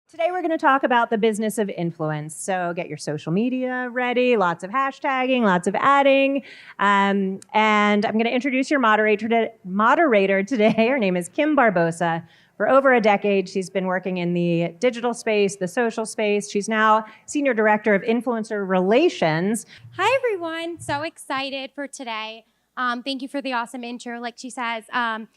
Today we're going to talk about the business of influence. So get your social media ready, lots of hashtagging, lots of adding. And I'm going to introduce your moderator today. Her name is Kim Barbosa. For over a decade, she's been working in the digital space, the social space. She's now Senior Director of Influencer Relations. Hi, everyone. So excited for today. Thank you for the awesome intro. Like she says, I'm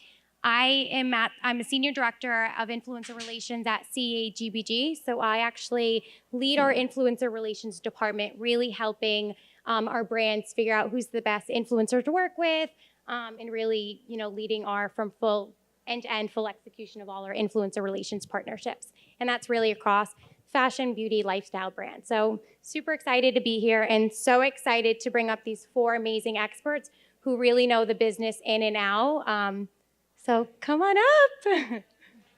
a Senior Director of Influencer Relations at CAGBG. So I actually lead our Influencer Relations department, really helping our brands figure out who's the best influencer to work with, and really, leading our from full end-to-end full execution of all our influencer relations partnerships. And that's really across fashion, beauty, lifestyle brands. So super excited to be here and so excited to bring up these 4 amazing experts who really know the business in and out. So come on up.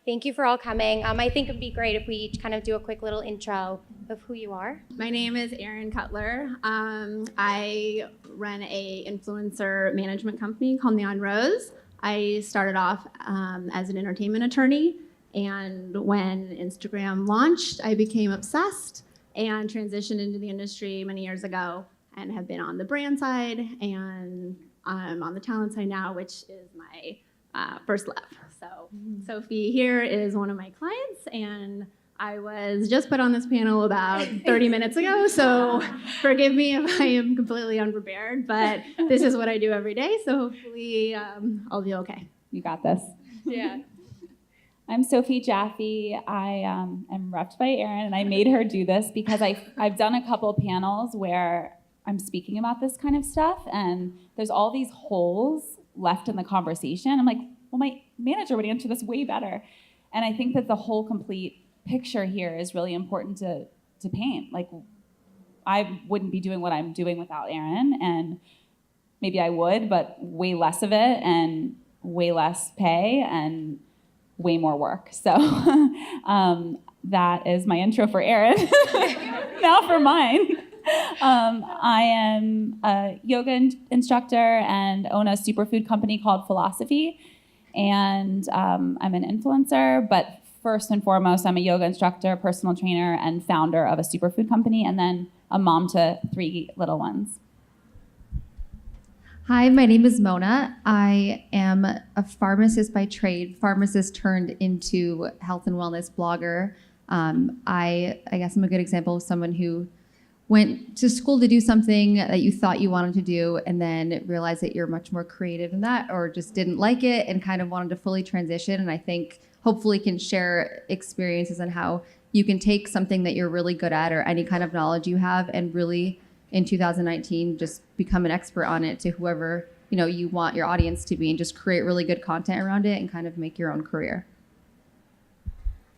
Thank you for all coming. I think it'd be great if we each kind of do a quick little intro of who you are. My name is Erin Cutler. I run a influencer management company called Neon Rose. I started off as an entertainment attorney, and when Instagram launched, I became obsessed and transitioned into the industry many years ago and have been on the brand side, and I'm on the talent side now, which is my first love. So Sophie here is one of my clients, and I was just put on this panel about 30 minutes ago, so forgive me if I am completely unprepared, but this is what I do every day, so hopefully I'll be okay. You got this. Yeah. I'm Sophie Jaffe. I am repped by Erin, and I made her do this because I've done a couple panels where I'm speaking about this kind of stuff, and there's all these holes left in the conversation. I'm like, well, my manager would answer this way better. And I think that the whole complete picture here is really important to paint. Like, I wouldn't be doing what I'm doing without Erin, and maybe I would, but way less of it and way less pay and way more work. So that is my intro for Erin. Now for mine. I am a yoga instructor and own a superfood company called Philosophie. And I'm an influencer, but first and foremost, I'm a yoga instructor, personal trainer, and founder of a superfood company, and then a mom to 3 little ones. Hi, my name is Mona. I am a pharmacist by trade, pharmacist turned into health and wellness blogger. I guess I'm a good example of someone who went to school to do something that you thought you wanted to do and then realized that you're much more creative than that, or just didn't like it and kind of wanted to fully transition. And I think hopefully can share experiences on how you can take something that you're really good at or any kind of knowledge you have and really in 2019 just become an expert on it to whoever you want your audience to be, and just create really good content around it and kind of make your own career.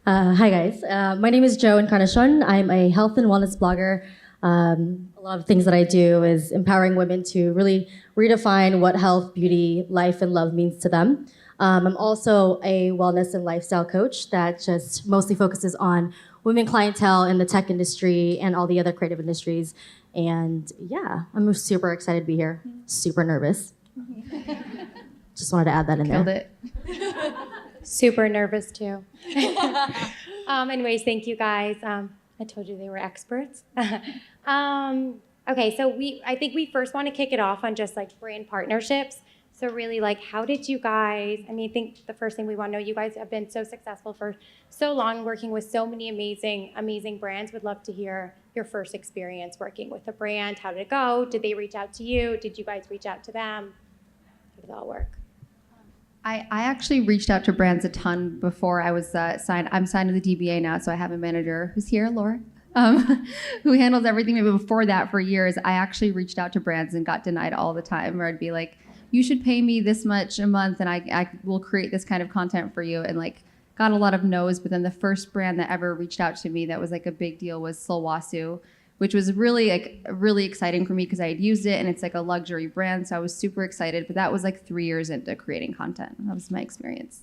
Hi guys, my name is Jo Encarnacion. I'm a health and wellness blogger. A lot of things that I do is empowering women to really redefine what health, beauty, life, and love means to them. I'm also a wellness and lifestyle coach that just mostly focuses on women clientele in the tech industry and all the other creative industries. And yeah, I'm super excited to be here. Super nervous. Just wanted to add that in Killed there. it. Super nervous too. Anyways, thank you guys. I told you they were experts. Okay, so I think we first want to kick it off on just like brand partnerships. So really, like, how did you guys, I think the first thing we want to know, you guys have been so successful for so long, working with so many amazing brands. Would love to hear your first experience working with a brand. How did it go? Did they reach out to you? Did you guys reach out to them? How did it all work? I actually reached out to brands a ton before I was signed. I'm signed to the DBA now, so I have a manager who's here, Laura, who handles everything. Maybe before that, for years, I actually reached out to brands and got denied all the time, where I'd be like, you should pay me this much a month and I will create this kind of content for you, and like got a lot of no's. But then the first brand that ever reached out to me that was like a big deal was Sulwhasoo, which was really exciting for me because I had used it and it's like a luxury brand. So I was super excited, but that was like 3 years into creating content. That was my experience.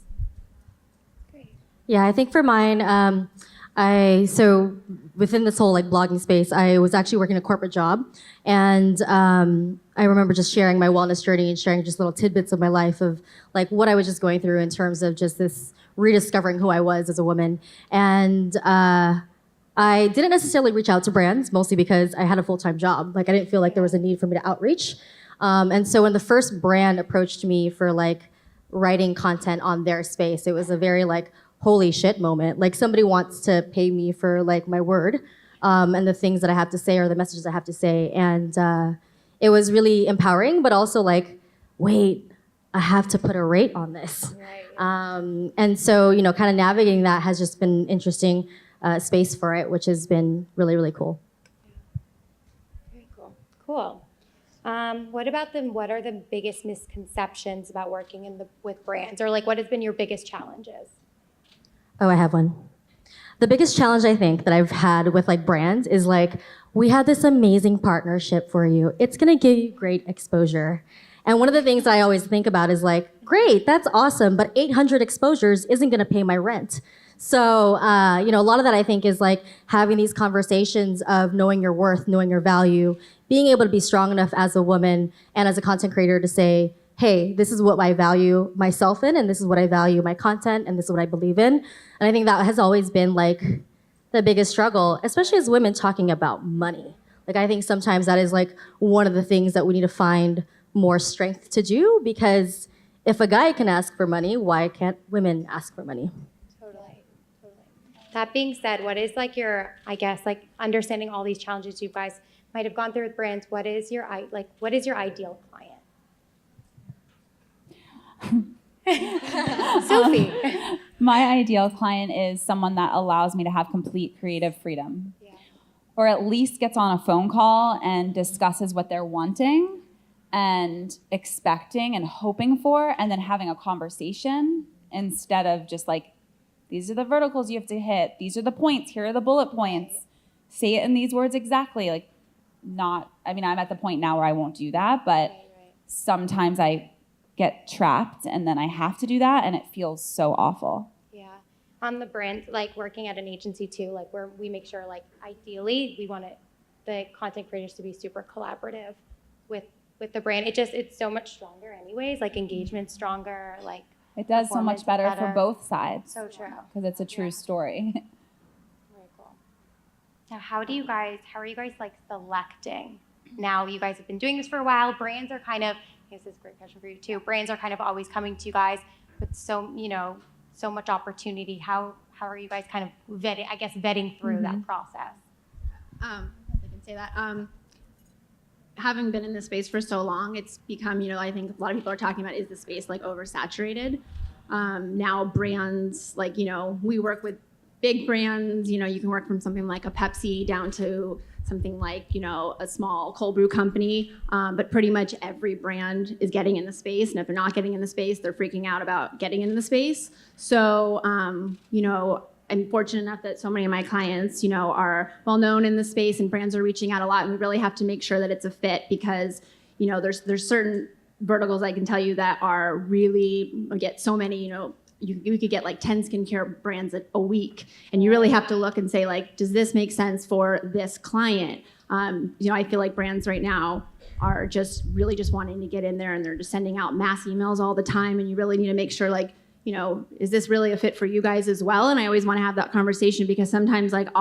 Great. Yeah, I think for mine, so within this whole like blogging space, I was actually working a corporate job, and I remember just sharing my wellness journey and sharing just little tidbits of my life of like what I was just going through in terms of just this rediscovering who I was as a woman. And I didn't necessarily reach out to brands, mostly because I had a full-time job. Like I didn't feel like there was a need for me to outreach. And so when the first brand approached me for like writing content on their space, it was a very like, holy shit moment. Like somebody wants to pay me for like my word and the things that I have to say or the messages I have to say. And it was really empowering, but also like, wait, I have to put a rate on this. Right. And so, you know, kind of navigating that has just been interesting. Space for it, which has been really, really cool. Very cool. Cool. What are the biggest misconceptions about working with brands, or like what has been your biggest challenges? Oh, I have one. The biggest challenge I think that I've had with like brands is like, we have this amazing partnership for you. It's gonna give you great exposure. And one of the things I always think about is like, great, that's awesome, but 800 exposures isn't gonna pay my rent. So, you know, a lot of that I think is like having these conversations of knowing your worth, knowing your value, being able to be strong enough as a woman and as a content creator to say, hey, this is what I value myself in, and this is what I value my content, and this is what I believe in. And I think that has always been like the biggest struggle, especially as women talking about money. Like I think sometimes that is like one of the things that we need to find more strength to do, because if a guy can ask for money, why can't women ask for money? That being said, what is like your, I guess, like understanding all these challenges you guys might have gone through with brands, what is your ideal client? Sophie. My ideal client is someone that allows me to have complete creative freedom. Yeah. Or at least gets on a phone call and discusses what they're wanting and expecting and hoping for, and then having a conversation instead of just like, these are the verticals you have to hit. These are the points. Here are the bullet points. Say it in these words exactly. Like, I'm at the point now where I won't do that, but sometimes I get trapped and then I have to do that, and it feels so awful. Yeah. On the brand, like working at an agency too, like where we make sure, like ideally, we want the content creators to be super collaborative with the brand. It's so much stronger anyways, like engagement's stronger, like it does so much better for both sides. So true. Because it's a true story. Very cool. Now, how are you guys like selecting? Now you guys have been doing this for a while. Brands are kind of, I guess this is a great question for you too. Brands are kind of always coming to you guys with so much opportunity. How are you guys kind of vetting through that process? I can say that. Having been in this space for so long, it's become, I think a lot of people are talking about, is the space like oversaturated? Now brands, like, we work with big brands, you can work from something like a Pepsi down to something like, a small cold brew company. But pretty much every brand is getting in the space. And if they're not getting in the space, they're freaking out about getting in the space. So, I'm fortunate enough that so many of my clients, are well known in the space, and brands are reaching out a lot. And we really have to make sure that it's a fit, because, there's certain verticals I can tell you that are really get so many, you could get like 10 skincare brands a week, and you really have to look and say, like, does this make sense for this client? I feel like brands right now are just really just wanting to get in there, and they're just sending out mass emails all the time, and you really need to make sure, like, is this really a fit for you guys as well? And I always want to have that conversation, because sometimes, like,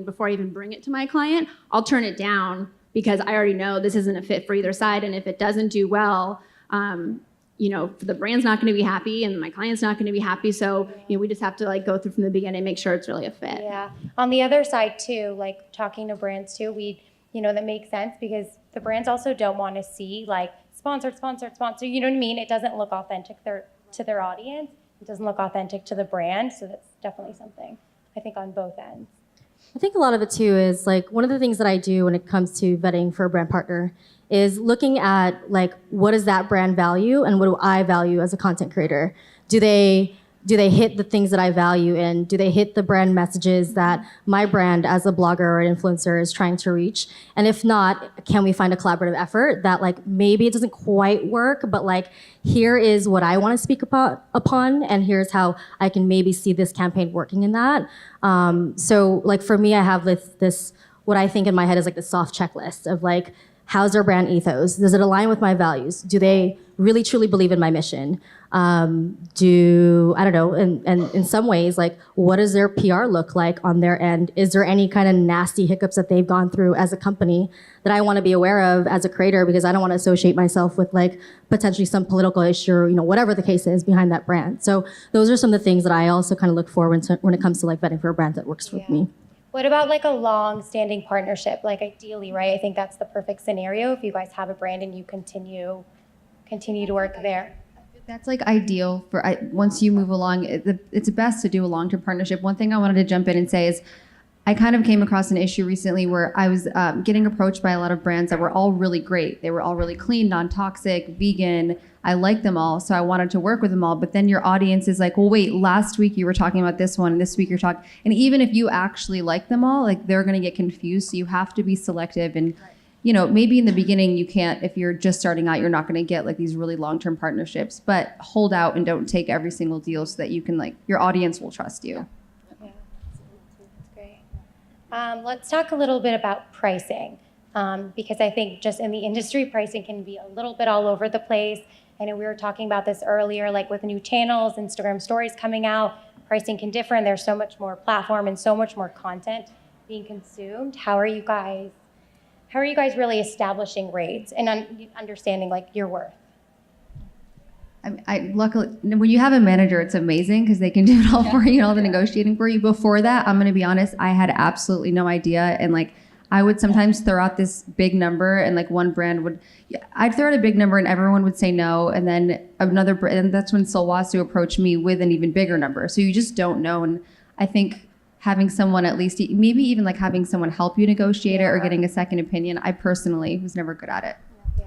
before I even bring it to my client, I'll turn it down because I already know this isn't a fit for either side. And if it doesn't do well, the brand's not going to be happy and my client's not going to be happy. So, we just have to like go through from the beginning and make sure it's really a fit. Yeah. On the other side too, like talking to brands too, that makes sense, because the brands also don't want to see like sponsored. You know what I mean? It doesn't look authentic to their audience. It doesn't look authentic to the brand. So that's definitely something, I think, on both ends. I think a lot of it too is like, one of the things that I do when it comes to vetting for a brand partner is looking at like, what is that brand value and what do I value as a content creator? Do they hit the things that I value, and do they hit the brand messages that my brand as a blogger or an influencer is trying to reach? And if not, can we find a collaborative effort that like maybe it doesn't quite work, but like here is what I want to speak upon, and here's how I can maybe see this campaign working in that. So like for me, I have this what I think in my head is like the soft checklist of like, how's their brand ethos? Does it align with my values? Do they really truly believe in my mission? I don't know, and in some ways, like, what does their PR look like on their end? Is there any kind of nasty hiccups that they've gone through as a company that I want to be aware of as a creator, because I don't want to associate myself with like potentially some political issue or, you know, whatever the case is behind that brand. So those are some of the things that I also kind of look for when it comes to like vetting for a brand that works with me. What about like a long-standing partnership? Like ideally, right? I think that's the perfect scenario if you guys have a brand and you continue to work there. That's like ideal for once you move along. It's best to do a long-term partnership. One thing I wanted to jump in and say is I kind of came across an issue recently where I was getting approached by a lot of brands that were all really great. They were all really clean, non-toxic, vegan. I liked them all, so I wanted to work with them all. But then your audience is like, well, wait, last week you were talking about this one, and this week you're talking. And even if you actually like them all, like they're going to get confused. So you have to be selective. And you know, maybe in the beginning you can't. If you're just starting out, you're not going to get like these really long-term partnerships. But hold out and don't take every single deal so that you can like your audience will trust you. Yeah, that's great. Let's talk a little bit about pricing, because I think just in the industry, pricing can be a little bit all over the place. I know we were talking about this earlier, like with new channels, Instagram stories coming out, pricing can differ, and there's so much more platform and so much more content being consumed. How are you guys really establishing rates and understanding like your worth? I luckily, when you have a manager, it's amazing because they can do it all for you, all the negotiating for you. Before that, I'm going to be honest, I had absolutely no idea. And like, I would sometimes throw out this big number and like one brand I'd throw out a big number and everyone would say no. And then another brand, and that's when Solwasu approached me with an even bigger number. So you just don't know. And I think having someone at least, maybe even like having someone help you negotiate it or getting a second opinion, I personally was never good at it. Yeah.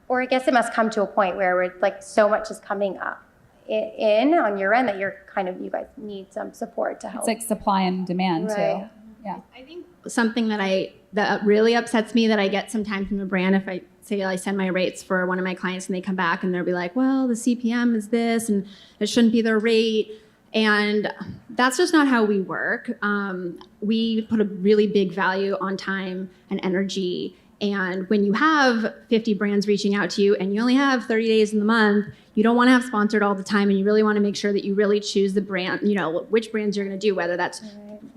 Or I guess it must come to a point where like so much is coming up in on your end that you guys need some support to help. It's like supply and demand too. Yeah. I think something that really upsets me that I get sometimes from a brand, if I say I send my rates for one of my clients and they come back and they'll be like, well, the CPM is this and it shouldn't be their rate. And that's just not how we work. We put a really big value on time and energy. And when you have 50 brands reaching out to you and you only have 30 days in the month, you don't want to have sponsored all the time, and you really want to make sure that you really choose the brand, you know, which brands you're going to do, whether that's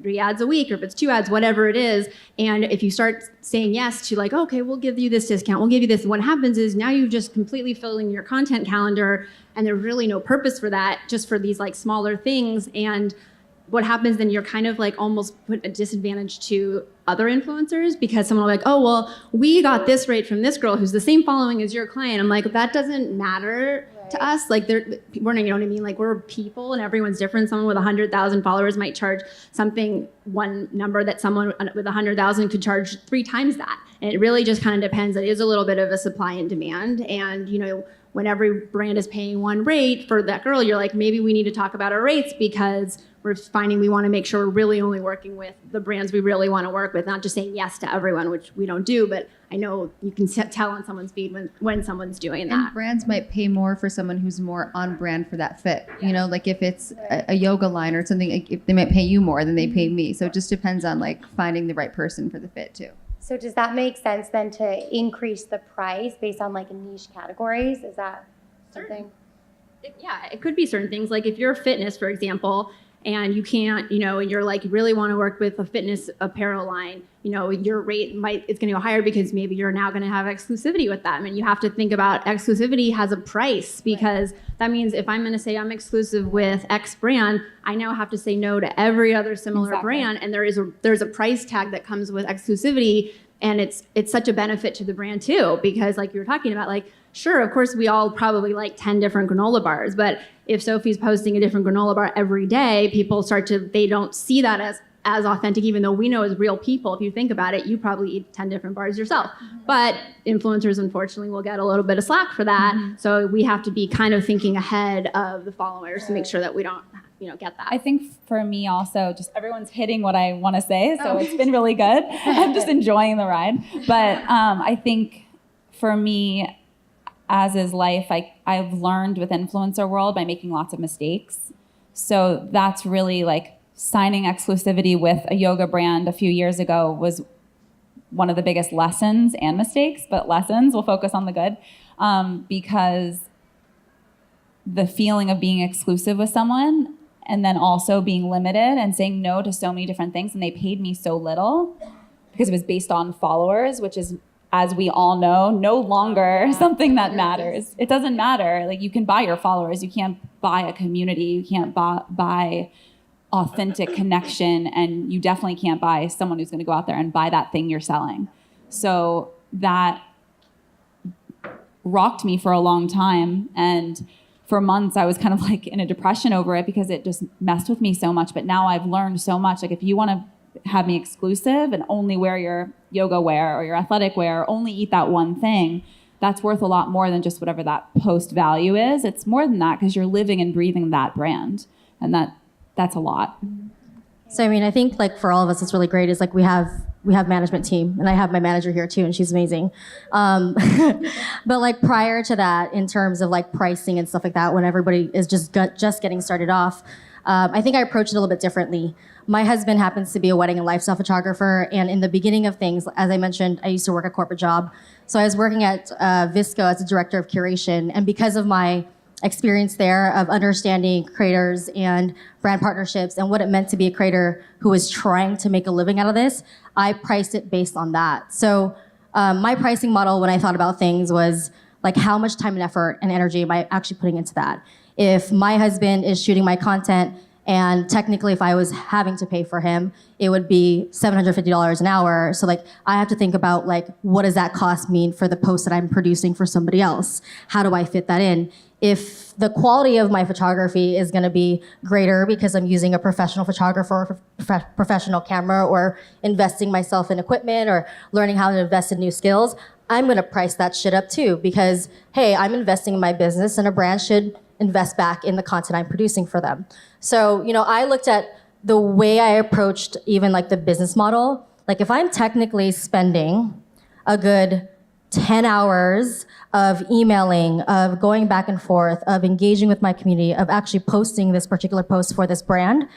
3 ads a week or if it's 2 ads, whatever it is. And if you start saying yes to like, okay, we'll give you this discount, we'll give you this, what happens is now you've just completely filling your content calendar and there's really no purpose for that, just for these like smaller things. And what happens then, you're kind of like almost put a disadvantage to other influencers because someone will be like, oh, well, we got this rate from this girl who's the same following as your client. I'm like, that doesn't matter to us. Like we're, you know what I mean? Like we're people and everyone's different. Someone with 100,000 followers might charge something, one number that someone with 100,000 could charge 3 times that. And it really just kind of depends. It is a little bit of a supply and demand. And, you know, when every brand is paying one rate for that girl, you're like, maybe we need to talk about our rates because we're finding we want to make sure we're really only working with the brands we really want to work with, not just saying yes to everyone, which we don't do, but I know you can tell on someone's feed when someone's doing that. And brands might pay more for someone who's more on brand for that fit. You know, like if it's a yoga line or something, if they might pay you more than they pay me. So it just depends on like finding the right person for the fit too. So does that make sense then to increase the price based on like niche categories? Is that something? Yeah, it could be certain things. Like if you're fitness, for example, and you can't, you know, and you're like, you really want to work with a fitness apparel line, you know, your rate it's going to go higher because maybe you're now going to have exclusivity with them. And you have to think about exclusivity has a price because that means if I'm going to say I'm exclusive with X brand, I now have to say no to every other similar brand. And there's a price tag that comes with exclusivity. And it's such a benefit to the brand too, because like you were talking about, like, sure, of course, we all probably like 10 different granola bars, but if Sophie's posting a different granola bar every day, people they don't see that as authentic, even though we know as real people, if you think about it, you probably eat 10 different bars yourself. Mm-hmm. But influencers, unfortunately, will get a little bit of slack for that. Mm-hmm. So we have to be kind of thinking ahead of the followers to make sure that we don't, you know, get that. I think for me also, just everyone's hitting what I want to say, so it's been really good. I'm just enjoying the ride. But I think for me, as is life, I've learned with influencer world by making lots of mistakes. So that's really like signing exclusivity with a yoga brand a few years ago was one of the biggest lessons and mistakes, but lessons, we'll focus on the good, because the feeling of being exclusive with someone and then also being limited and saying no to so many different things, and they paid me so little because it was based on followers, which is, as we all know, no longer something that matters. It doesn't matter. Like, you can buy your followers. You can't buy a community. You can't buy authentic connection, and you definitely can't buy someone who's going to go out there and buy that thing you're selling. So that rocked me for a long time, and for months I was kind of like in a depression over it because it just messed with me so much. But now I've learned so much. Like, if you want to have me exclusive and only wear your yoga wear or your athletic wear, or only eat that one thing, that's worth a lot more than just whatever that post value is. It's more than that because you're living and breathing that brand, and that's a lot. So, I mean, I think like for all of us, what's really great is like we have management team, and I have my manager here too, and she's amazing. But like prior to that, in terms of like pricing and stuff like that, when everybody is just getting started off, I think I approached it a little bit differently. My husband happens to be a wedding and lifestyle photographer, and in the beginning of things, as I mentioned, I used to work a corporate job. So I was working at Visco as a director of curation, and because of my experience there of understanding creators and brand partnerships and what it meant to be a creator who was trying to make a living out of this, I priced it based on that. So my pricing model when I thought about things was like, how much time and effort and energy am I actually putting into that? If my husband is shooting my content, and technically if I was having to pay for him, it would be $750 an hour. So like, I have to think about like, what does that cost mean for the post that I'm producing for somebody else? How do I fit that in? If the quality of my photography is gonna be greater because I'm using a professional photographer, professional camera, or investing myself in equipment, or learning how to invest in new skills, I'm gonna price that shit up too, because hey, I'm investing in my business, and a brand should invest back in the content I'm producing for them. So, you know, I looked at the way I approached even like the business model. Like, if I'm technically spending a good 10 hours of emailing, of going back and forth, of engaging with my community, of actually posting this particular post for this brand,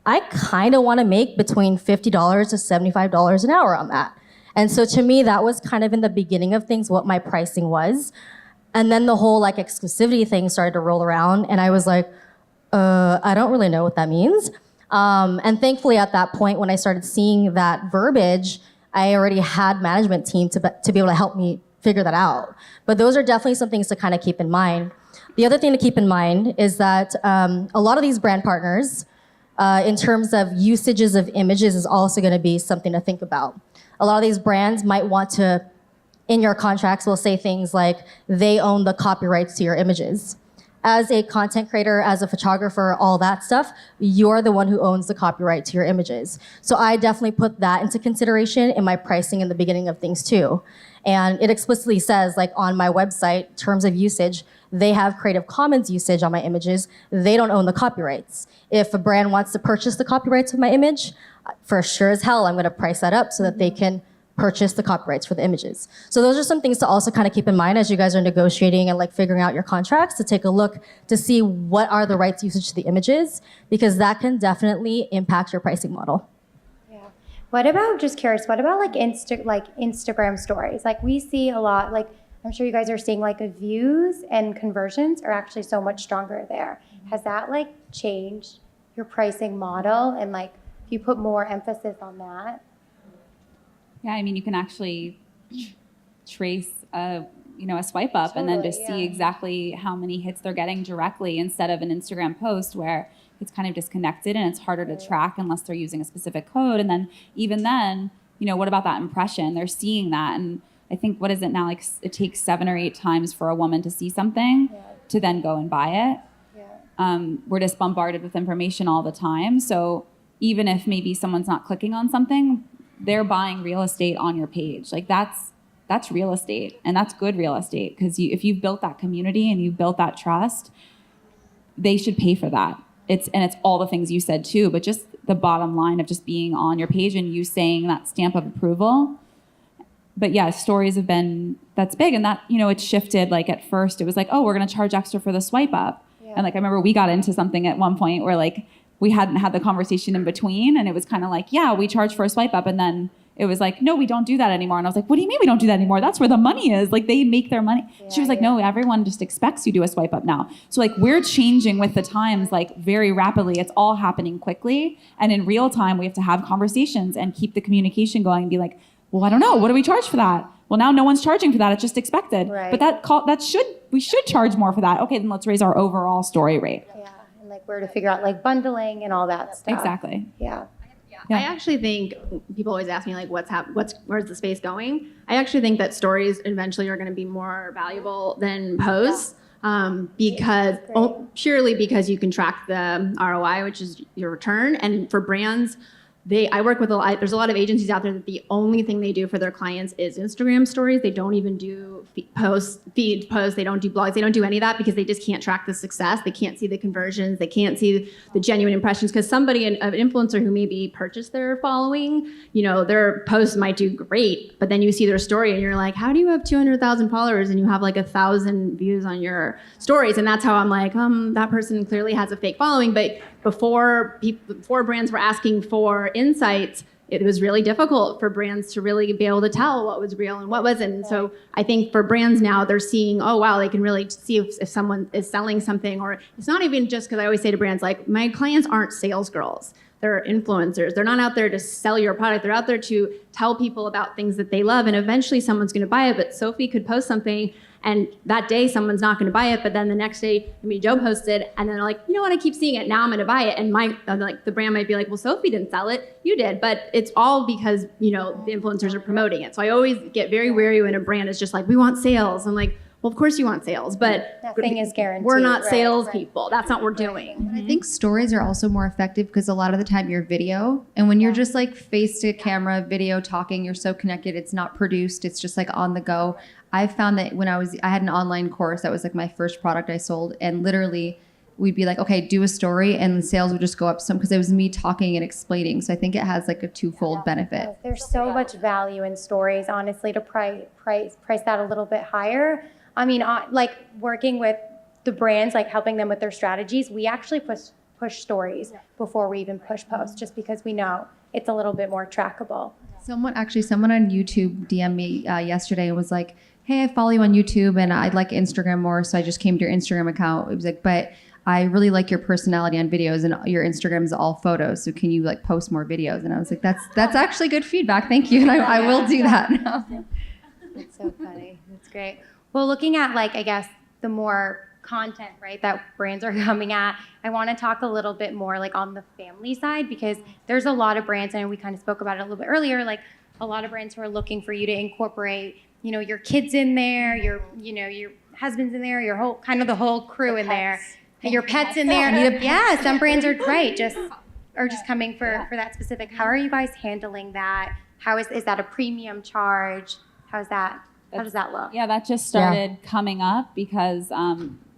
I kind of want to make between $50 to $75 an hour on that. And so to me, that was kind of in the beginning of things, what my pricing was. And then the whole like exclusivity thing started to roll around, and I was like, I don't really know what that means. And thankfully at that point, when I started seeing that verbiage, I already had management team to be able to help me figure that out. But those are definitely some things to kind of keep in mind. The other thing to keep in mind is that a lot of these brand partners, in terms of usages of images, is also going to be something to think about. A lot of these brands might want to, in your contracts, will say things like they own the copyrights to your images. As a content creator, as a photographer, all that stuff, you're the one who owns the copyright to your images. So I definitely put that into consideration in my pricing in the beginning of things too. And it explicitly says, like on my website, terms of usage, they have Creative Commons usage on my images. They don't own the copyrights. If a brand wants to purchase the copyrights of my image, for sure as hell, I'm gonna price that up so that they can purchase the copyrights for the images. So those are some things to also kind of keep in mind as you guys are negotiating and like figuring out your contracts, to take a look to see what are the rights usage to the images, because that can definitely impact your pricing model. Yeah. What about, just curious, what about like Instagram stories? Like, we see a lot, like I'm sure you guys are seeing, like views and conversions are actually so much stronger there. Has that like changed your pricing model, and like if you put more emphasis on that? Yeah, I mean, you can actually trace a swipe up, and then just see exactly how many hits they're getting directly, instead of an Instagram post where it's kind of disconnected and it's harder to track unless they're using a specific code. And then even then, what about that impression? They're seeing that, and I think, what is it now? Like, it takes 7 or 8 times for a woman to see something to then go and buy it. We're just bombarded with information all the time. So even if maybe someone's not clicking on something, they're buying real estate on your page. Like, that's real estate, and that's good real estate, because if you've built that community and you've built that trust, they should pay for that. It's all the things you said too, but just the bottom line of just being on your page and you saying that stamp of approval. But yeah, stories have been, that's big. And that, it's shifted. Like, at first it was like, oh, we're going to charge extra for the swipe up. Yeah. And like, I remember we got into something at one point where like, we hadn't had the conversation in between, and it was kind of like, yeah, we charge for a swipe up. And then it was like, no, we don't do that anymore. And I was like, what do you mean we don't do that anymore? That's where the money is. Like, they make their money. She was like, no, everyone just expects you to do a swipe up now. So like, we're changing with the times, like very rapidly. It's all happening quickly. And in real time, we have to have conversations and keep the communication going and be like, well, I don't know. What do we charge for that? Well, now no one's charging for that. It's just expected. Right. But we should charge more for that. Okay, then let's raise our overall story rate. Yeah, and like where to figure out like bundling and all that stuff. Exactly. Yeah. I actually think people always ask me like, where's the space going? I actually think that stories eventually are going to be more valuable than posts, purely because you can track the ROI, which is your return. And for brands, I work with there's a lot of agencies out there that the only thing they do for their clients is Instagram stories. They don't even do feed posts. They don't do blogs. They don't do any of that because they just can't track the success. They can't see the conversions. They can't see the genuine impressions because an influencer who maybe purchased their following, their posts might do great, but then you see their story and you're like, how do you have 200,000 followers and you have like 1,000 views on your stories? And that's how I'm like, that person clearly has a fake following. But before brands were asking for insights, it was really difficult for brands to really be able to tell what was real and what wasn't. And so I think for brands now, they're seeing, oh, wow, they can really see if someone is selling something. Or it's not even just because I always say to brands, like, my clients aren't sales girls. They're influencers. They're not out there to sell your product. They're out there to tell people about things that they love. And eventually someone's going to buy it. But Sophie could post something and that day someone's not going to buy it, but then the next day maybe Joe posted, and then they're like, you know what? I keep seeing it. Now I'm going to buy it. And the brand might be like, well, Sophie didn't sell it. You did. But it's all because the influencers are promoting it. So I always get very wary when a brand is just like, we want sales. I'm like, well, of course you want sales, but nothing is guaranteed. We're not salespeople. That's not what we're doing. I think stories are also more effective because a lot of the time you're video, and when you're just like face to camera video talking, you're so connected. It's not produced. It's just like on the go. I found that when I had an online course that was like my first product I sold, and literally we'd be like, okay, do a story, and the sales would just go up some because it was me talking and explaining. So I think it has like a twofold benefit. There's so much value in stories, honestly, to price that a little bit higher. I mean, like working with the brands, like helping them with their strategies, we actually push stories before we even push posts, just because we know it's a little bit more trackable. Someone on YouTube DM'd me yesterday and was like, hey, I follow you on YouTube and I'd like Instagram more, so I just came to your Instagram account. It was like, but I really like your personality on videos, and your Instagram is all photos, so can you like post more videos? And I was like, that's actually good feedback, thank you, and I will do that now. That's so funny. That's great. Well, looking at like, I guess, the more content, right, that brands are coming at, I want to talk a little bit more like on the family side, because there's a lot of brands, and we kind of spoke about it a little bit earlier, like a lot of brands who are looking for you to incorporate, your kids in there, your husband's in there, the whole crew in there, your pets in there. Yeah, some brands are just coming for that specific. How are you guys handling that? How is that a premium charge? How does that look? Yeah, that just started coming up because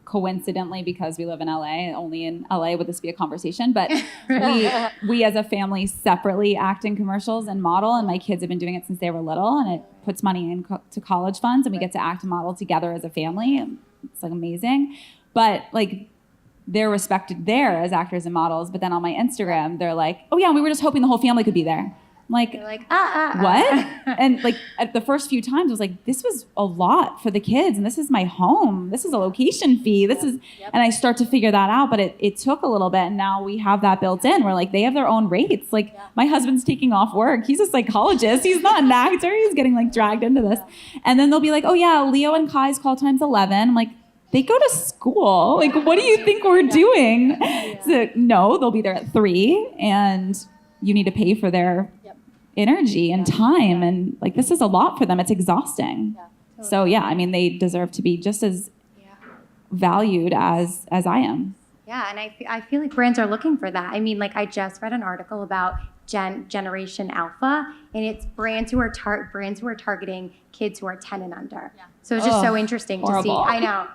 coincidentally, because we live in LA, only in LA would this be a conversation, but we as a family separately act in commercials and model, and my kids have been doing it since they were little, and it puts money into college funds, and we get to act and model together as a family. It's like amazing. But like, they're respected there as actors and models, but then on my Instagram, they're like, oh yeah, we were just hoping the whole family could be there. I'm like, what? And like at the first few times, I was like, this was a lot for the kids, and this is my home. This is a location fee. And I start to figure that out, but it took a little bit, and now we have that built in. We're like, they have their own rates. Like my husband's taking off work. He's a psychologist. He's not an actor. He's getting like dragged into this. And then they'll be like, oh yeah, Leo and Kai's call time's 11. I'm like, they go to school. Like, what do you think we're doing? So, no, they'll be there at 3, and you need to pay for their energy and time. And like, this is a lot for them. It's exhausting. So yeah, I mean, they deserve to be just as valued as I am. Yeah, and I feel like brands are looking for that. I mean, like, I just read an article about Generation Alpha, and it's brands who are targeting kids who are 10 and under. So it's just so interesting to see. I know.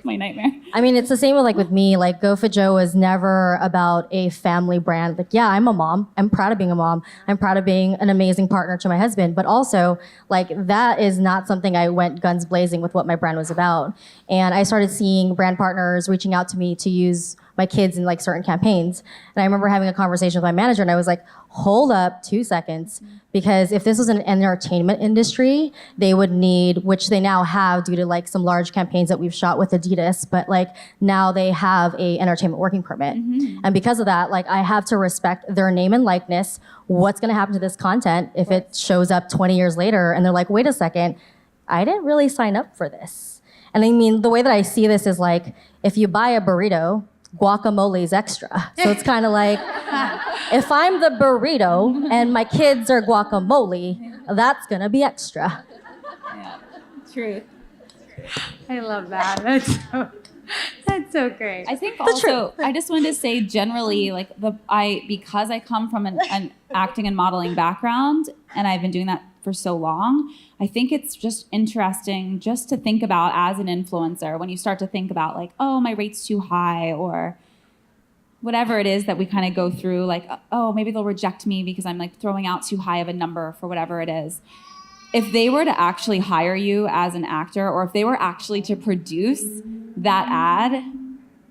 My nightmare. I mean, it's the same with me. Like, Go for Joe was never about a family brand. Like, yeah, I'm a mom. I'm proud of being a mom. I'm proud of being an amazing partner to my husband. But also, like, that is not something I went guns blazing with what my brand was about. And I started seeing brand partners reaching out to me to use my kids in like certain campaigns. And I remember having a conversation with my manager and I was like, hold up 2 seconds, because if this was an entertainment industry, they would need, which they now have due to like some large campaigns that we've shot with Adidas, but like now they have a entertainment working permit. And because of that, like I have to respect their name and likeness. What's gonna happen to this content if it shows up 20 years later and they're like, wait a second, I didn't really sign up for this. And I mean, the way that I see this is like, if you buy a burrito, guacamole is extra. So it's kind of like, if I'm the burrito and my kids are guacamole, that's gonna be extra. Yeah, truth. I love that. That's so great. I think also, I just wanted to say generally, like because I come from an acting and modeling background, and I've been doing that for so long, I think it's just interesting just to think about as an influencer, when you start to think about like, oh, my rate's too high, or whatever it is that we kind of go through, like, oh, maybe they'll reject me because I'm like throwing out too high of a number for whatever it is. If they were to actually hire you as an actor, or if they were actually to produce that ad,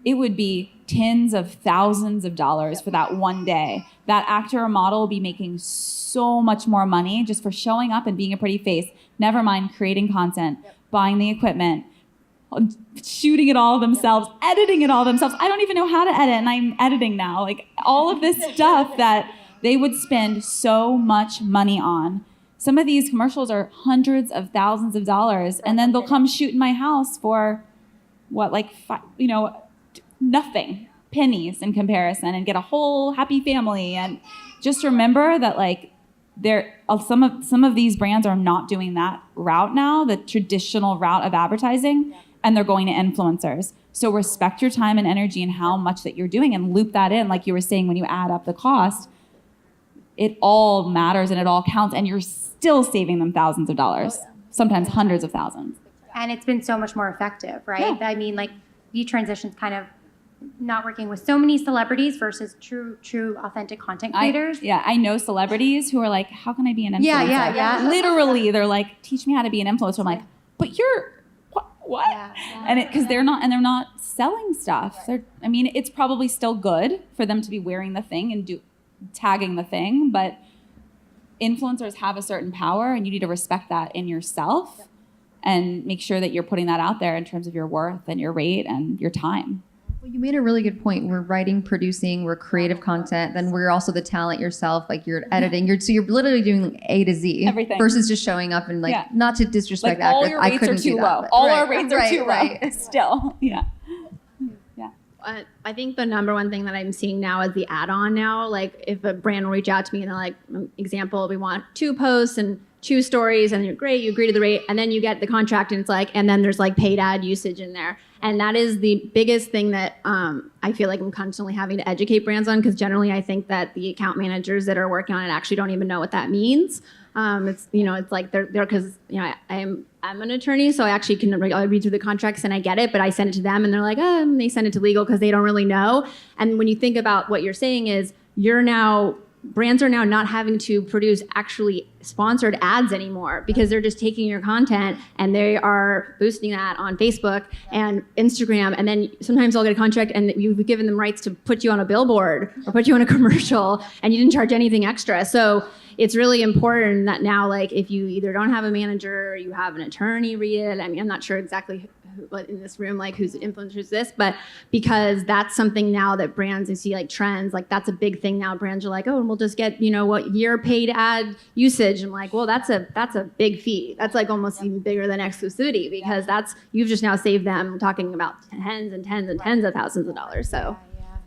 it would be tens of thousands of dollars for that one day. That actor or model will be making so much more money just for showing up and being a pretty face. Never mind creating content, buying the equipment, shooting it all themselves, editing it all themselves. I don't even know how to edit, and I'm editing now. Like all of this stuff that they would spend so much money on. Some of these commercials are hundreds of thousands of dollars, and then they'll come shoot in my house for what, like, nothing, pennies in comparison, and get a whole happy family. And just remember that, like, some of these brands are not doing that route now, the traditional route of advertising, and they're going to influencers. So respect your time and energy and how much that you're doing, and loop that in, like you were saying, when you add up the cost. It all matters and it all counts, and you're still saving them thousands of dollars, sometimes hundreds of thousands. And it's been so much more effective, right? Yeah. I mean, like, you transitioned kind of not working with so many celebrities versus true, authentic content creators. I know celebrities who are like, how can I be an influencer? Yeah. Literally, they're like, teach me how to be an influencer. I'm like, but you're, what? Yeah. And because they're not selling stuff. It's probably still good for them to be wearing the thing and tagging the thing, but influencers have a certain power, and you need to respect that in yourself and make sure that you're putting that out there in terms of your worth and your rate and your time. Well, you made a really good point. We're writing, producing, we're creative content, then we're also the talent yourself, like you're editing, you're literally doing A to Z. Everything. Versus just showing up and not to disrespect like all actors. your rates I couldn't are too do low. that. All our rates are too low. Still, yeah. I think the number one thing that I'm seeing now is the add-on now. Like if a brand will reach out to me and they're like, example, we want 2 posts and 2 stories, and you're great, you agree to the rate, and then you get the contract and it's like, and then there's like paid ad usage in there. And that is the biggest thing that I feel like I'm constantly having to educate brands on, because generally I think that the account managers that are working on it actually don't even know what that means. It's like they're because I'm an attorney, so I actually can read through the contracts and I get it, but I send it to them and they're like, and they send it to legal because they don't really know. And when you think about what you're saying is brands are now not having to produce actually sponsored ads anymore, because they're just taking your content and they are boosting that on Facebook and Instagram. And then sometimes I'll get a contract and you've given them rights to put you on a billboard or put you on a commercial and you didn't charge anything extra. So it's really important that now, like, if you either don't have a manager or you have an attorney read it. I mean, I'm not sure exactly what in this room, like, who's influencers this, but because that's something now that brands, you see like trends, like that's a big thing now. Brands are like, oh, and we'll just get, what year paid ad usage. I'm like, well, that's a big fee. That's like almost even bigger than exclusivity, because you've just now saved them talking about tens and tens and tens of thousands of dollars. So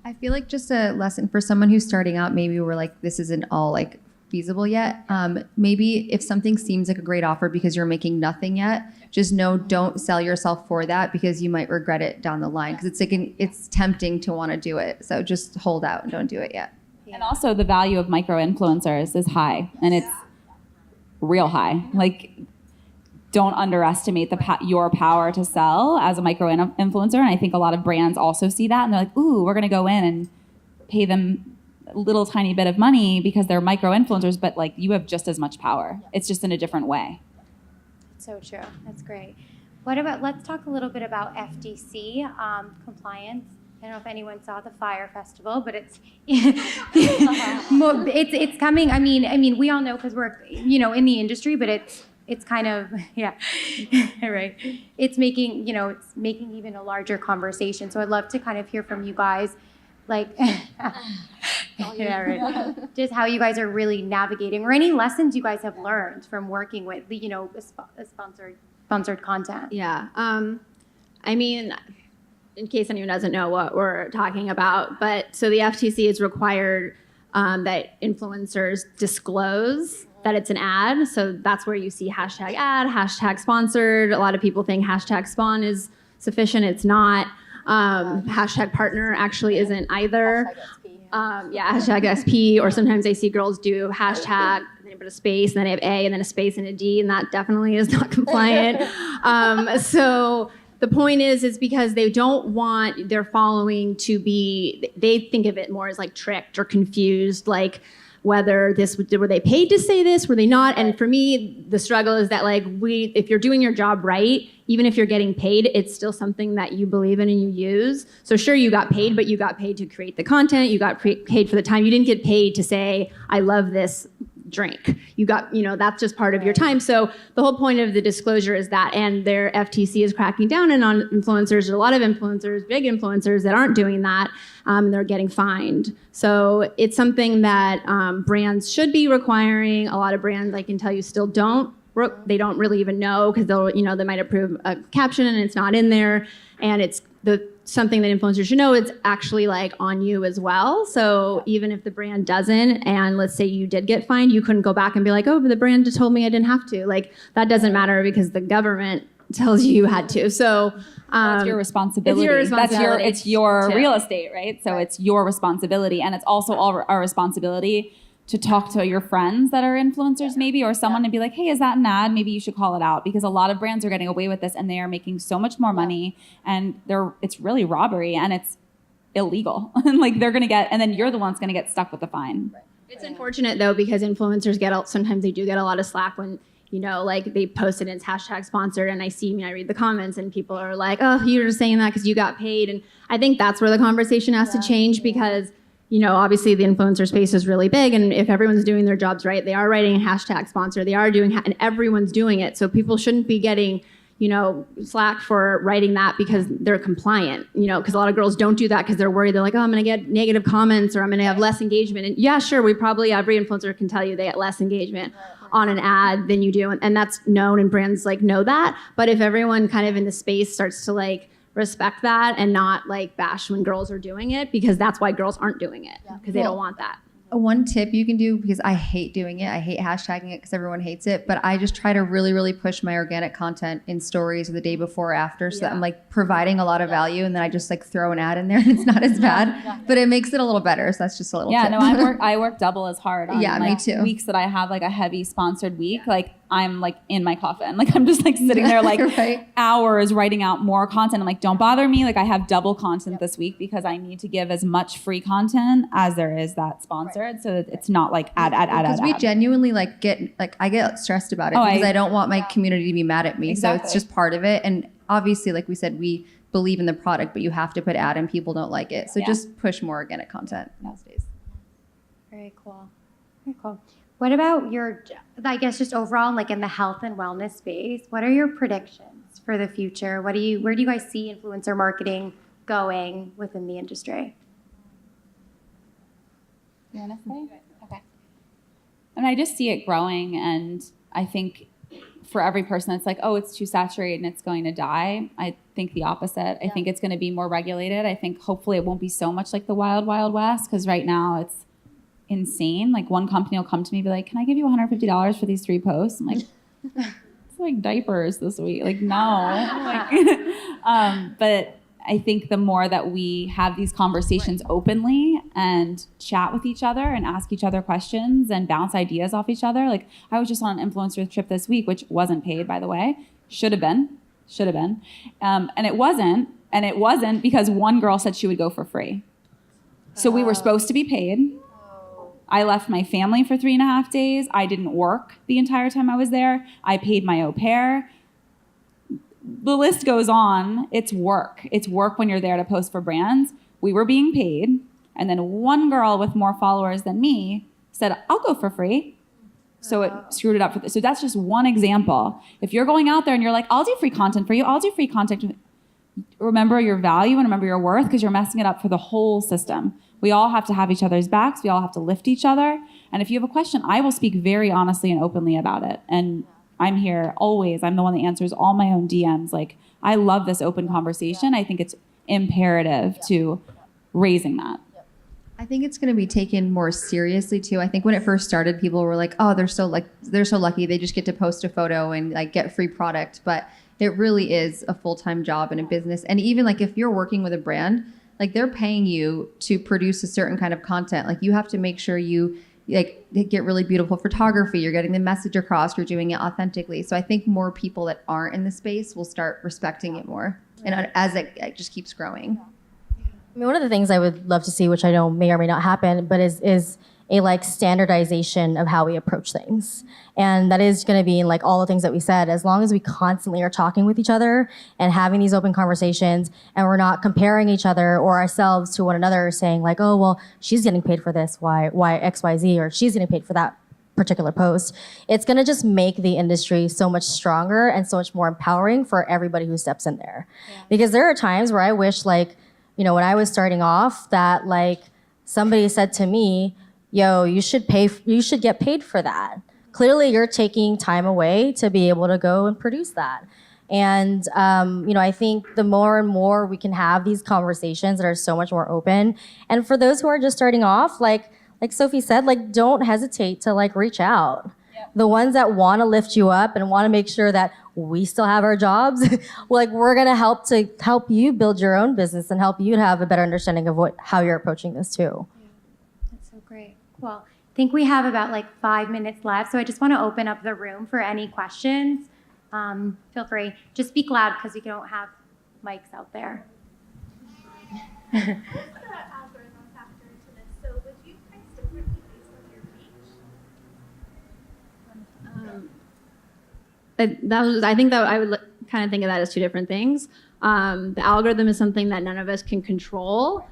I feel like just a lesson for someone who's starting out, maybe we're like, this isn't all like feasible yet. Maybe if something seems like a great offer because you're making nothing yet, just know, don't sell yourself for that, because you might regret it down the line, because it's like it's tempting to want to do it. So just hold out and don't do it yet. And also the value of micro influencers is high, and it's real high. Like, don't underestimate your power to sell as a micro influencer. And I think a lot of brands also see that, and they're like, ooh, we're going to go in and pay them a little tiny bit of money because they're micro influencers, but like, you have just as much power. It's just in a different way. So true. That's great. Let's talk a little bit about FTC compliance. I don't know if anyone saw the Fyre festival, but it's coming. I mean, we all know because we're in the industry, but it's kind of right. It's making even a larger conversation. So I'd love to kind of hear from you guys, like just how you guys are really navigating, or any lessons you guys have learned from working with the sponsored content. Yeah. I mean, in case anyone doesn't know what we're talking about, but so the FTC has required that influencers disclose that it's an ad. So that's where you see hashtag ad, hashtag sponsored. A lot of people think hashtag spawn is sufficient. It's not. Hashtag partner actually isn't either. Hashtag SP, or sometimes I see girls do hashtag, and then they put a space, and then they have A, and then a space and a D, and that definitely is not compliant. So the point is because they don't want their following to be, they think of it more as like tricked or confused, like whether were they paid to say this, were they not? And for me, the struggle is that if you're doing your job right, even if you're getting paid, it's still something that you believe in and you use. So sure, you got paid, but you got paid to create the content, you got paid for the time. You didn't get paid to say, I love this drink. You got, that's just part of your time. So the whole point of the disclosure is that, and their FTC is cracking down on influencers. There's a lot of influencers, big influencers that aren't doing that, and they're getting fined. So it's something that brands should be requiring. A lot of brands, I can tell you, still don't. They don't really even know, because they might approve a caption and it's not in there, and it's something that influencers should know. It's actually on you as well. So even if the brand doesn't, and let's say you did get fined, you couldn't go back and be like, oh, but the brand told me I didn't have to. That doesn't matter, because the government tells you had to. So it's your responsibility. It's your real estate, right? So it's your responsibility, and it's also our responsibility to talk to your friends that are influencers maybe, or someone, and be like, hey, is that an ad? Maybe you should call it out, because a lot of brands are getting away with this, and they are making so much more money, and it's really robbery, and it's illegal. And they're going to get, and then you're the one's going to get stuck with the fine. Right. It's unfortunate though, because influencers sometimes they do get a lot of slack when, they post it and it's hashtag sponsored, and I read the comments and people are like, oh, you're just saying that because you got paid. And I think that's where the conversation has to change, because obviously the influencer space is really big, and if everyone's doing their jobs right, they are writing a hashtag sponsor, they are doing, and everyone's doing it. So people shouldn't be getting, slack for writing that because they're compliant, because a lot of girls don't do that because they're worried. They're like, oh, I'm going to get negative comments, or I'm going to have less engagement. And yeah, sure, every influencer can tell you they get less engagement on an ad than you do. And that's known, and brands know that. But if everyone kind of in the space starts to respect that and not bash when girls are doing it, because that's why girls aren't doing it, because they don't want that. One tip you can do, because I hate doing it, I hate hashtagging it because everyone hates it, but I just try to really, really push my organic content in stories or the day before or after, so that I'm providing a lot of value, and then I just throw an ad in there, and it's not as bad, but it makes it a little better. So that's just a little tip. No, I work double as hard on me too. Weeks that I have a heavy sponsored week, I'm in my coffin. I'm just sitting there right. Hours writing out more content. I'm don't bother me. I have double content this week, because I need to give as much free content as there is that sponsored. Right. So that it's not ad. Because we genuinely I get stressed about it, because I don't want my community to be mad at me. Exactly. So it's just part of it. And obviously, like we said, we believe in the product, but you have to put ad, and people don't like it. So just push more organic content nowadays. Very cool. Very cool. What about just overall, in the health and wellness space, what are your predictions for the future? Where do you guys see influencer marketing going within the industry? You want to say? Okay. I just see it growing, and I think for every person that's it's too saturated and it's going to die, I think the opposite. I think it's going to be more regulated. I think hopefully it won't be so much like the wild, wild west, because right now it's insane. One company will come to me and be like, can I give you $150 for these 3 posts? I'm like, it's diapers this week. No. But I think the more that we have these conversations openly and chat with each other and ask each other questions and bounce ideas off each other. I was just on an influencer trip this week, which wasn't paid, by the way. Should have been. And it wasn't. And it wasn't because one girl said she would go for free. So we were supposed to be paid. I left my family for 3.5 days. I didn't work the entire time I was there. I paid my au pair. The list goes on. It's work. It's work when you're there to post for brands. we were being paid, and then one girl with more followers than me said, I'll go for free. So it screwed it up for this. So that's just one example. If you're going out there and you're like, I'll do free content for you, I'll do free content. Remember your value and remember your worth, because you're messing it up for the whole system. We all have to have each other's backs. We all have to lift each other. And if you have a question, I will speak very honestly and openly about it. And I'm here always. I'm the one that answers all my own DMs. Like, I love this open conversation. I think it's imperative to raising that. I think it's going to be taken more seriously too. I think when it first started, people were like, "Oh, they're so lucky. They just get to post a photo and like get free product." But it really is a full-time job and a business. And even like if you're working with a brand, like they're paying you to produce a certain kind of content. Like you have to make sure you like get really beautiful photography. You're getting the message across. You're doing it authentically. So I think more people that aren't in the space will start respecting it more, and as it just keeps growing. I mean, one of the things I would love to see, which I know may or may not happen, but is a like standardization of how we approach things. And that is going to be like all the things that we said, as long as we constantly are talking with each other and having these open conversations, and we're not comparing each other or ourselves to one another saying like, oh, well, she's getting paid for this, why X, Y, Z, or she's getting paid for that particular post. It's going to just make the industry so much stronger and so much more empowering for everybody who steps in there. Yeah. Because there are times where I wish like, you know, when I was starting off, that like somebody said to me, yo, you should get paid for that. Clearly you're taking time away to be able to go and produce that. And, you know, I think the more and more we can have these conversations that are so much more open. And for those who are just starting off, like Sophie said, like, don't hesitate to like reach out. Yep. The ones that want to lift you up and want to make sure that we still have our jobs, like we're going to help you build your own business and help you to have a better understanding of how you're approaching this too. Yeah. That's so great. Well, I think we have about like 5 minutes left, so I just want to open up the room for any questions. Feel free. Just speak loud because we don't have mics out there. I think that I would kind of think of that as two different things. The algorithm is something that none of us can control.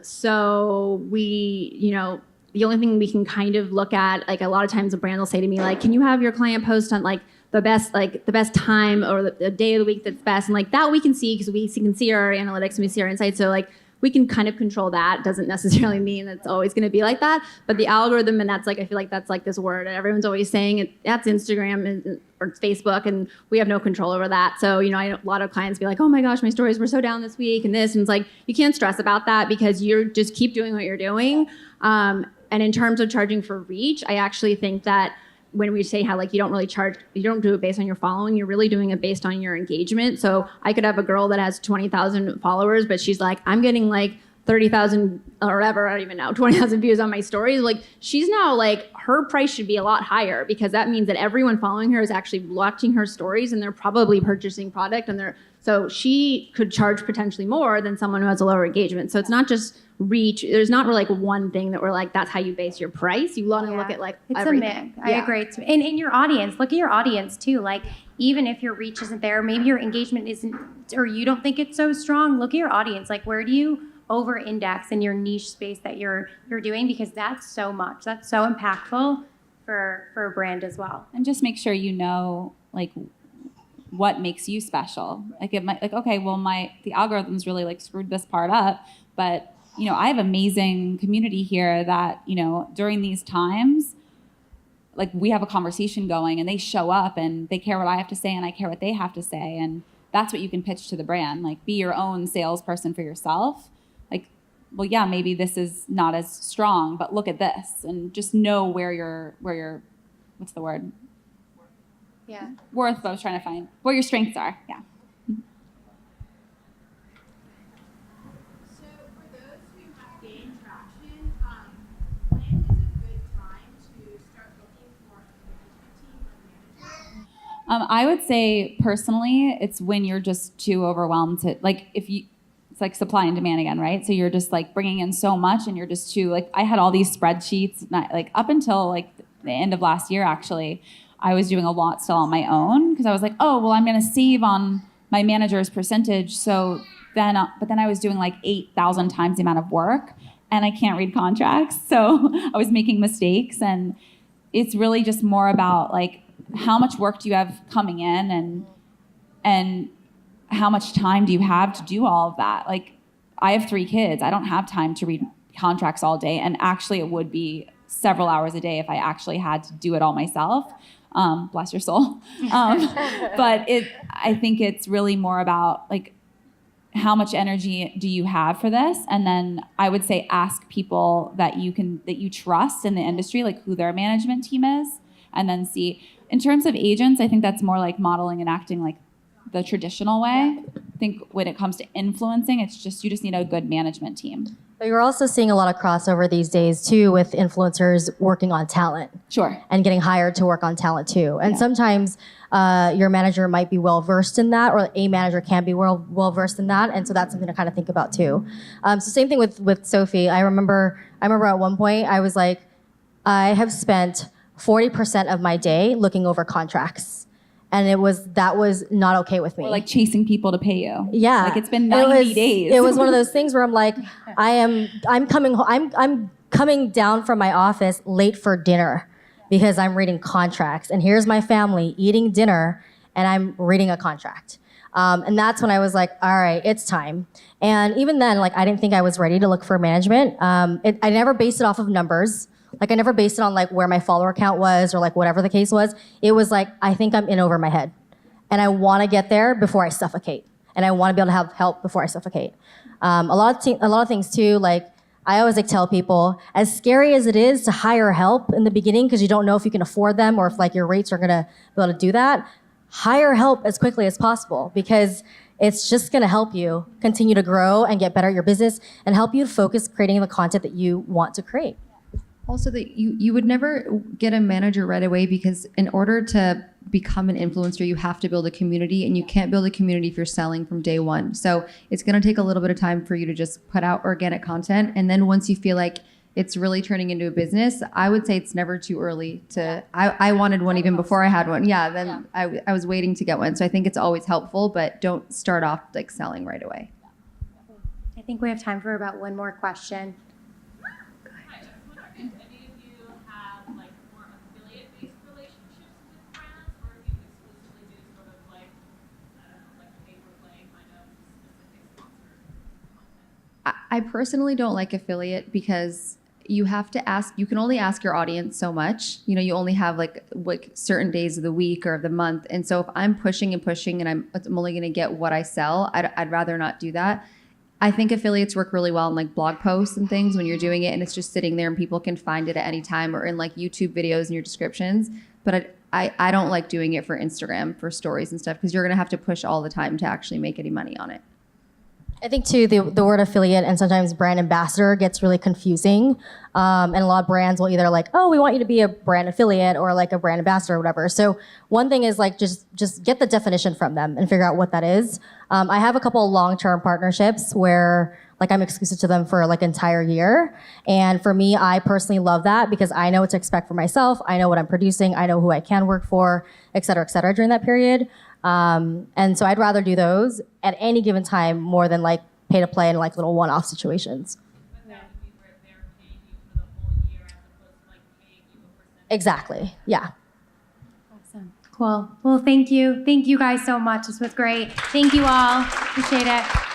So we, you know, the only thing we can kind of look at, like a lot of times a brand will say to me, like, can you have your client post on like the best time or the day of the week that's best? And like that we can see because we can see our analytics and we see our insights. So like we can kind of control that. Doesn't necessarily mean it's always going to be like that. But the algorithm, and that's like, I feel like that's like this word and everyone's always saying it, that's Instagram or Facebook, and we have no control over that. So, you know, a lot of clients be like, oh my gosh, my stories were so down this week and this. And it's like, you can't stress about that because you're just keep doing what you're doing. And in terms of charging for reach, I actually think that when we say how like you don't do it based on your following, you're really doing it based on your engagement. So I could have a girl that has 20,000 followers, but she's like, I'm getting like 30,000 or whatever, I don't even know, 20,000 views on my stories. Like she's now like, her price should be a lot higher because that means that everyone following her is actually watching her stories and they're probably purchasing product so she could charge potentially more than someone who has a lower engagement. So it's not just reach. There's not really like one thing that we're like, that's how you base your price. You want to look at like it's everything. a mix. I agree. And in your audience, look at your audience too. Like even if your reach isn't there, maybe your engagement isn't, or you don't think it's so strong, look at your audience. Like where do you over-index in your niche space that you're doing? Because that's so much. That's so impactful for a brand as well. And just make sure you know like what makes you special. Like it might like, okay, well the algorithms really like screwed this part up, but you know, I have amazing community here that, you know, during these times, like we have a conversation going and they show up and they care what I have to say and I care what they have to say. And that's what you can pitch to the brand. Like be your own salesperson for yourself. Like, well, yeah, maybe this is not as strong, but look at this and just know where your what's the word? Yeah. Worth, I was trying to find where your strengths are. Yeah. So for those who have gained traction, when is a good time to start looking for a management team or manager? I would say personally, it's when you're just too overwhelmed to like it's like supply and demand again, right? So you're just like bringing in so much and you're just too like I had all these spreadsheets like up until like the end of last year actually. I was doing a lot still on my own because I was like, oh, well, I'm going to save on my manager's percentage. So then I was doing like 8,000 times the amount of work, and I can't read contracts. So I was making mistakes, and it's really just more about like, how much work do you have coming in, and how much time do you have to do all of that? Like, I have 3 kids. I don't have time to read contracts all day. And actually, it would be several hours a day if I actually had to do it all myself. Bless your soul. But I think it's really more about like, how much energy do you have for this? And then I would say ask people that you trust in the industry, like who their management team is, and then see. In terms of agents, I think that's more like modeling and acting like the traditional way. I think when it comes to influencing, you just need a good management team. But you're also seeing a lot of crossover these days too with influencers working on talent. Sure. And getting hired to work on talent too. And sometimes your manager might be well versed in that, or a manager can be well versed in that. And so that's something to kind of think about too. So same thing with Sophie. I remember at one point I was like, I have spent 40% of my day looking over contracts. And that was not okay with me. Or like chasing people to pay you. Yeah. Like it's been 90 days. It was one of those things where I'm like, I'm coming down from my office late for dinner because I'm reading contracts. And here's my family eating dinner and I'm reading a contract. And that's when I was like, all right, it's time. And even then, like, I didn't think I was ready to look for management. I never based it off of numbers. Like, I never based it on like where my follower count was or like whatever the case was. It was like, I think I'm in over my head and I want to get there before I suffocate. And I want to be able to have help before I suffocate. A lot of things too, like I always like tell people, as scary as it is to hire help in the beginning because you don't know if you can afford them or if like your rates are going to be able to do that, hire help as quickly as possible because it's just going to help you continue to grow and get better at your business and help you focus creating the content that you want to create. Also, that you would never get a manager right away because in order to become an influencer, you have to build a community, and you can't build a community if you're selling from day one. So it's going to take a little bit of time for you to just put out organic content. And then once you feel like it's really turning into a business, I would say it's never too early to, I wanted one even before I had one. Yeah, then I was waiting to get one. So I think it's always helpful, but don't start off like selling right away. I think we have time for about one more question. I personally don't like affiliate because you have to ask, you can only ask your audience so much. You know, you only have like certain days of the week or of the month. And so if I'm pushing and I'm only going to get what I sell, I'd rather not do that. I think affiliates work really well in like blog posts and things when you're doing it and it's just sitting there and people can find it at any time, or in like YouTube videos in your descriptions. But I don't like doing it for Instagram, for stories and stuff, because you're going to have to push all the time to actually make any money on it. I think too, the word affiliate and sometimes brand ambassador gets really confusing. And a lot of brands will either like, oh, we want you to be a brand affiliate or like a brand ambassador or whatever. So one thing is like, just get the definition from them and figure out what that is. I have a couple of long-term partnerships where like I'm exclusive to them for like an entire year. And for me, I personally love that because I know what to expect for myself. I know what I'm producing. I know who I can work for, et cetera, during that period. And so I'd rather do those at any given time more than like pay to play in like little one-off situations. But that would be where they're paying you for the whole year as opposed to like paying you a percentage. Exactly. Yeah. Awesome. Cool. Well, thank you. Thank you guys so much. This was great. Thank you all. Appreciate it.